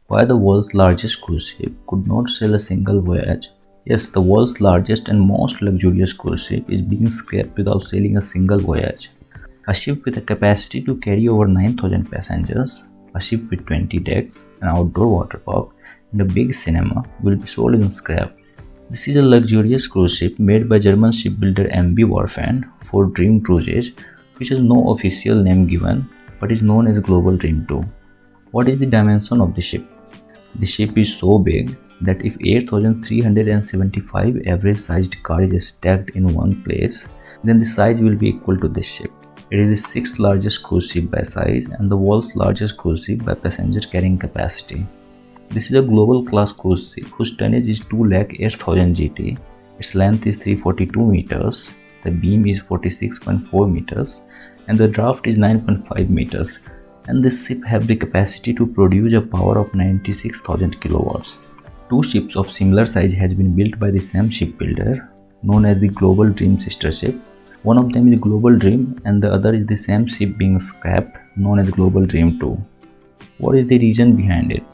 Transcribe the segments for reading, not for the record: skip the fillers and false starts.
Why the world's largest cruise ship could not sail a single voyage? Yes, the world's largest and most luxurious cruise ship is being scrapped without sailing a single voyage. A ship with a capacity to carry over 9,000 passengers, a ship with 20 decks, an outdoor water park, and a big cinema will be sold in scrap. This is a luxurious cruise ship made by German shipbuilder MV Warfan for Dream Cruises, which has no official name given but is known as Global Dream 2. What is the dimension of the ship? The ship is so big that if 8,375 average sized cars is stacked in one place, then the size will be equal to this ship. It is the sixth largest cruise ship by size and the world's largest cruise ship by passenger carrying capacity. This is a global class cruise ship whose tonnage is 2,08,000 GT. Its length is 342 meters, the beam is 46.4 meters, and the draft is 9.5 meters. And this ship have the capacity to produce a power of 96,000 kilowatts. Two ships of similar size has been built by the same shipbuilder, known as the Global Dream sister ship. One of them is Global Dream and the other is the same ship being scrapped, known as Global Dream 2. What is the reason behind it?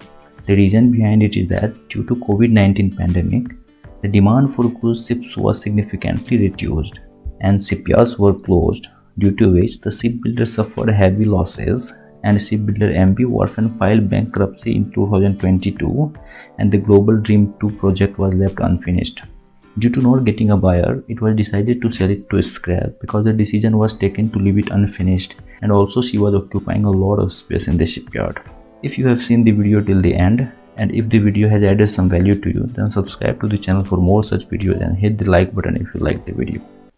The reason behind it is that due to COVID-19 pandemic, the demand for cruise ships was significantly reduced and shipyards were closed, due to which the shipbuilder suffered heavy losses and shipbuilder MV Warfan filed bankruptcy in 2022 and the Global Dream 2 project was left unfinished. Due to not getting a buyer, it was decided to sell it to scrap because the decision was taken to leave it unfinished, and also she was occupying a lot of space in the shipyard. If you have seen the video till the end and if the video has added some value to you, then subscribe to the channel for more such videos and hit the like button if you like the video.